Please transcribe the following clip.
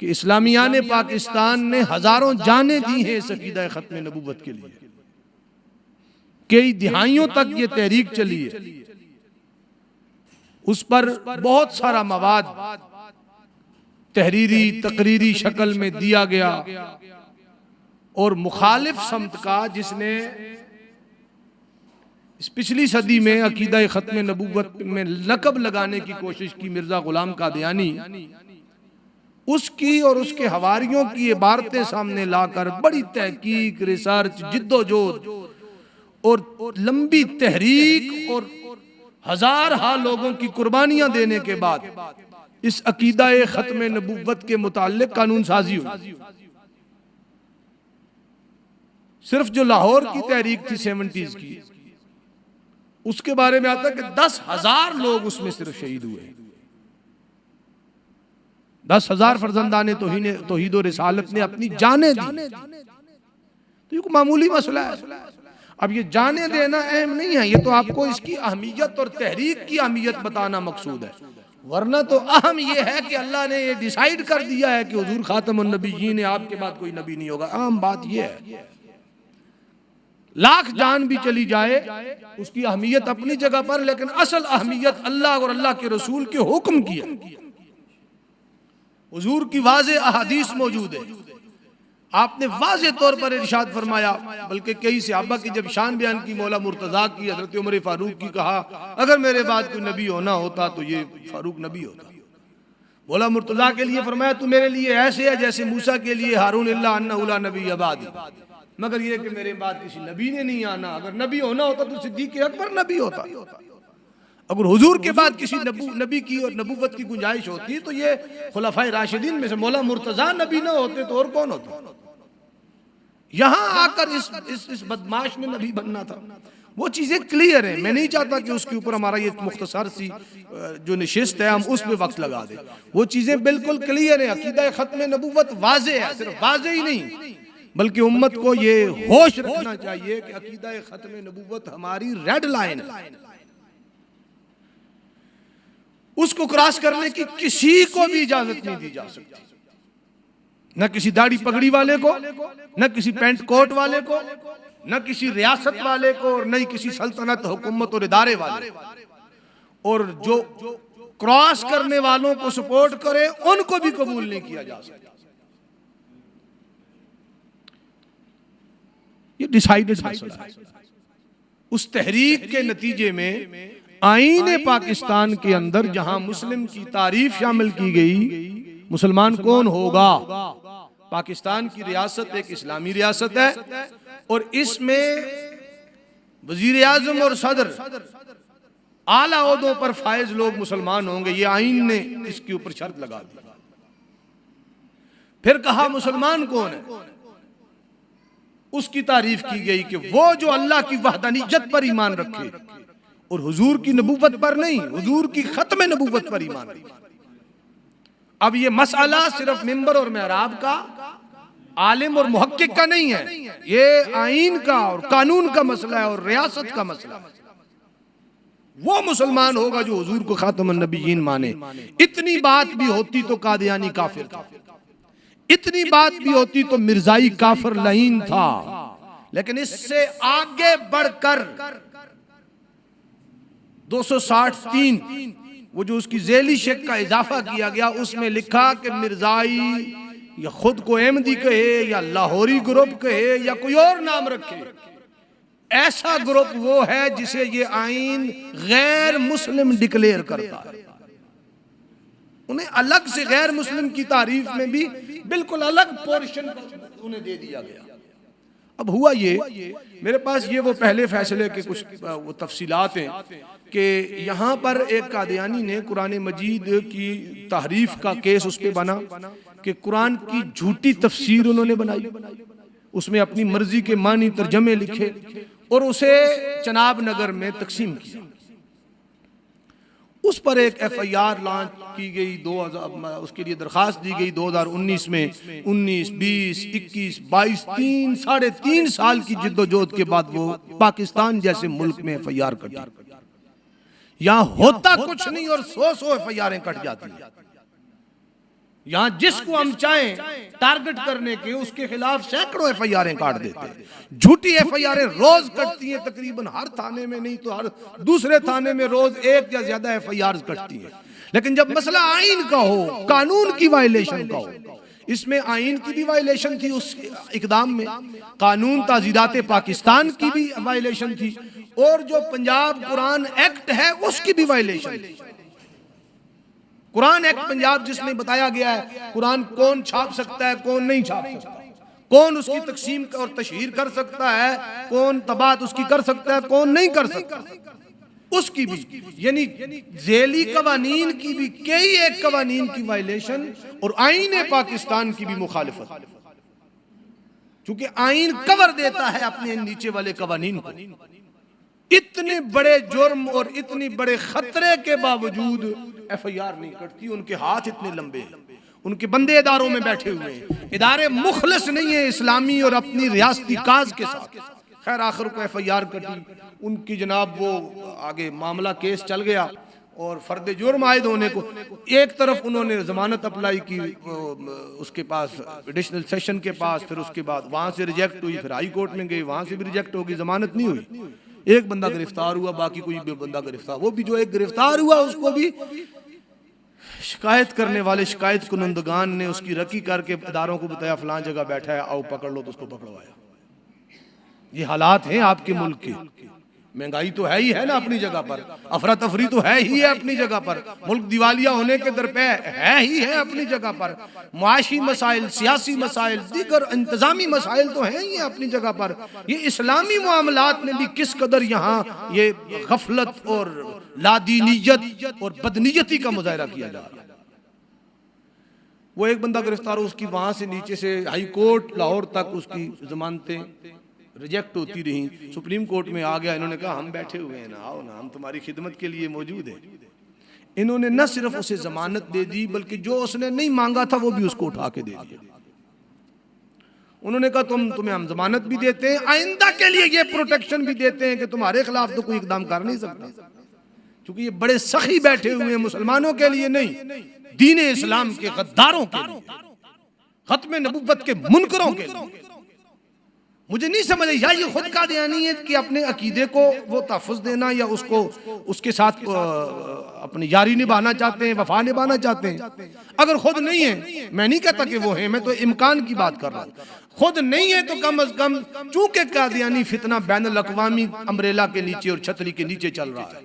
कि इस्लामियान पाकिस्तान ने हजारों जाने दी हैं इस अकीदा खत्म नबूवत के लिए। कई दिहाइयों तक ये तहरीक चली है, उस पर बहुत सारा मवाद तहरीरी तकरीरी शक्ल में दिया गया और मुखालिफ समत का, जिसने इस पिछली सदी में अकीदा खत्म नबूवत में लकब लगाने की कोशिश की, मिर्जा गुलाम कादियानी, उसकी और उसके हवारियों की इबारतें सामने लाकर बड़ी तहकीक, रिसर्च, जिद्दोजहद और लंबी तहरीक और हजार लोगों की कुर्बानियां देने के बाद इस अकीदा खत्म नबूवत के मुताल्लिक कानून साजी हुई। सिर्फ जो लाहौर की तहरीक थी 70s की, उसके बारे में आता है कि 10,000 लोग उसमें सिर्फ शहीद हुए। 10,000 फर्जंदाने तौहीद और रिसालत ने अपनी जाने दी। तो ये मामूली मसला है। अब ये जाने देना अहम नहीं है, ये तो आपको इसकी अहमियत और तहरीक की अहमियत बताना मकसूद है। वरना तो अहम ये है कि अल्लाह ने ये डिसाइड कर दिया है कि हुजूर खातमुन नबीयीन है, आपके बाद कोई नबी नहीं होगा। अहम बात ये है, लाख जान भी चली जाए उसकी अहमियत अपनी जगह पर, लेकिन असल अहमियत अल्लाह और अल्लाह के रसूल के हुक्म की है। हुजूर की वाज़े अहादीस मौजूद है, आपने वाज़े तौर पर इरशाद फरमाया, बल्कि कई सहाबा की जब शान बयान की मौला मुर्तज़ा की, हज़रत उमर फारूक की, कहा अगर मेरे बाद कोई नबी होना होता तो ये फारूक नबी होता। मौला मुर्तज़ा के लिए फरमाया तू मेरे लिए ऐसे है जैसे मूसा के लिए हारून इल्ला अन्नहु ला नबी अबादी, मगर ये कि मेरे बाद किसी नबी ने नहीं आना। अगर नबी होना होता तो सिद्दीक़ अकबर नबी होता। अगर हुजूर के बाद किसी नबी की और नबूवत की गुंजाइश होती तो ये खुलफाए राशिदीन में से मौला मुर्तज़ा नबी ना होते तो और कौन होता। यहां आकर इस बदमाश ने नबी बनना था। वो चीजें क्लियर है, मैं नहीं चाहता कि उसके ऊपर हमारा ये मुख्तसर सी जो नशिस्त है हम उस पे वक्त लगा दें। वो चीजें बिल्कुल क्लियर है, अकीदा खत्म नबूवत वाज़े है, सिर्फ वाज़े ही नहीं बल्कि उम्मत को ये होश रखना चाहिए कि अकीदा खत्म नबूवत हमारी रेड लाइन है, उसको क्रॉस करने की किसी को भी इजाजत नहीं दी जा सकती। न किसी दाढ़ी पगड़ी वाले को, न किसी पेंट कोट वाले को, न किसी रियासत वाले को, और न ही किसी सल्तनत, हुकूमत और इदारे वाले। और जो क्रॉस करने वालों को सपोर्ट करे उनको भी कबूल नहीं किया जा सकता। ये डिसाइडेड मसला है। उस तहरीक के नतीजे में आईने पाकिस्तान के अंदर जहां मुस्लिम की तारीफ शामिल की गई, मुसलमान कौन होगा। पाकिस्तान की रियासत एक इस्लामी रियासत है और इसमें वजीर आजम और सदर आला ओहदों पर फायज लोग मुसलमान होंगे। ये आईन ने इसके ऊपर शर्त लगा दी। फिर कहा मुसलमान कौन है, उसकी तारीफ की गई कि वो जो अल्लाह की वहदानियत पर ईमान रखे और हुजूर की नबूवत पर नहीं, हुजूर की खत्म नबूवत पर ईमान रखे। अब ये मसला सिर्फ मिंबर और मेहराब का, आलिम और मुहक्किक का नहीं है, ये आईन का और कानून का मसला है और रियासत का मसला है। वो मुसलमान होगा जो हुजूर को खातमुन नबीयीन माने। इतनी बात भी होती तो कादियानी काफिर था, इतनी बात भी होती तो मिर्जाई काफिर लहीन था, लेकिन इससे आगे बढ़कर 263 वो जो उसकी जेली शेख का इजाफा किया गया, उसमें लिखा कि मिर्जाई या खुद को अहमदी कहे या लाहौरी ग्रुप कहे या कोई और नाम रखे, ऐसा ग्रुप वो है जिसे ये आईन गैर मुस्लिम डिक्लेयर करता है। उन्हें अलग से गैर मुस्लिम की तारीफ में भी बिल्कुल अलग पोर्शन उन्हें दे दिया गया। अब हुआ ये, मेरे पास ये वो पहले फैसले के कुछ वो तफसीलात हैं कि यहाँ पर एक कादियानी ने कुरान मजीद की तहरीफ का केस उस पर बना कि कुरान की झूठी तफसीर उन्होंने बनाई, उसमें अपनी मर्जी के मानी तर्जमे लिखे और उसे चनाब नगर में तकसीम किया। उस पर एक FIR लॉन्च की गई, 2000 उसके लिए दरखास्त दी गई 2019 में। 19, 20, 21, 22, 3.5 साल की जिद्दोजहद के बाद वो पाकिस्तान जैसे मुल्क में FIR कटी। यहाँ होता कुछ नहीं और 100 FIR कट जाती है। यहाँ जिसको हम चाहें टारगेट करने के उसके खिलाफ सैकड़ों एफआईआर काट देते हैं। झूठी एफआईआर रोज कटती हैं, तकरीबन हर थाने में नहीं तो हर दूसरे थाने में रोज एक या ज्यादा एफआईआर कटती हैं। लेकिन जब मसला आइन का हो, कानून की वायलेशन का हो, इसमें आइन की भी वायलेशन थी उस इकदाम में, कानून ताजीदात पाकिस्तान की भी वायलेशन थी, और जो पंजाब कुरान एक्ट है उसकी भी वायलेशन थी। कुरान एक्ट पंजाब जिसमें बताया गया है कुरान कौन छाप सकता है, कौन नहीं छाप सकता, कौन उसकी तकसीम और तशहीर कर सकता है, कौन तबात उसकी कर सकता है, कौन नहीं कर सकता, उसकी भी, यानी झेली कवानीन की भी कई एक कवानीन की वायलेशन और आईन पाकिस्तान की भी मुखालिफत, क्योंकि आईन कवर देता है अपने नीचे वाले कवानीन को। इतने बड़े जुर्म और इतनी बड़े खतरे के बावजूद एफआईआर नहीं कटती, उनके हाथ इतने लंबे हैं, उनके बंदे इदारों में बैठे हुए हैं, इदारे मुखलिस नहीं है इस्लामी और अपनी रियासती काज के साथ। खैर आखिर को एफआईआर कटी, उनकी जनाब वो आगे मामला केस चल गया और फर्द जुर्म आयद होने को एक तरफ उन्होंने जमानत अप्लाई की उसके पास एडिशनल सेशन के पास, फिर उसके बाद वहां से रिजेक्ट हुई, फिर हाई कोर्ट में गई, वहां से भी रिजेक्ट होगी, जमानत नहीं हुई। एक बंदा गिरफ्तार हुआ, बाकी कोई बंदा गिरफ्तार, वो भी जो एक गिरफ्तार हुआ उसको भी शिकायत करने वाले शिकायत कुनंदगान ने उसकी रकी करके इदारों को बताया फलां जगह बैठा है, आओ पकड़ लो, तो उसको पकड़वाया। ये हालात हैं आपके मुल्क के। महंगाई तो है ही है ना अपनी जगह पर, अफरा तफरी तो है ही है अपनी जगह पर, मुल्क दिवालिया होने के दरपे है ही है अपनी जगह पर, मुआशी मसाइल, सियासी मसाइल, दीगर इंतजामी मसाइल तो हैं ही अपनी जगह पर। ये इस्लामी मामलात में भी किस कदर यहाँ ये गफलत और लादीनियत और बदनीयती का मुजाहरा किया जा रहा है। वो एक बंदा गिरफ्तार हो, उसकी वहां से नीचे से हाई कोर्ट लाहौर तक उसकी जमानतें रिजेक्ट होती रही, सुप्रीम कोर्ट में आ गया, इन्होंने कहा हम बैठे हुए हैं ना, आओ ना, हम तुम्हारी खिदमत के लिए मौजूद है। इन्होंने न सिर्फ उसे जमानत दे दी बल्कि जो उसने नहीं मांगा था वो भी उसको उठा के दे दिया। उन्होंने कहा तुम्हें हम जमानत भी देते हैं, आइंदा के लिए ये प्रोटेक्शन भी देते हैं कि तुम्हारे खिलाफ तो कोई इकदाम कर नहीं सकता, क्योंकि ये बड़े सखी बैठे हुए हैं मुसलमानों के लिए नहीं, दीन इस्लाम के गद्दारों के लिए, खत्म नबुव्वत के मुनकरों के लिए। मुझे नहीं समझ या ये खुद का दयानियत कि अपने अकीदे को वो तहफ़्फ़ुज़ देना या उसको उसके साथ अपनी यारी निभाना चाहते हैं, वफा निभाना चाहते हैं। अगर खुद नहीं है, मैं नहीं कहता कि वो है, मैं तो इम्कान की बात कर रहा हूँ, खुद नहीं है तो कम अज कम चूंकि कादियानी फितना बैनुल अक़वामी अम्ब्रेला के नीचे और छतरी के नीचे चल रहा है,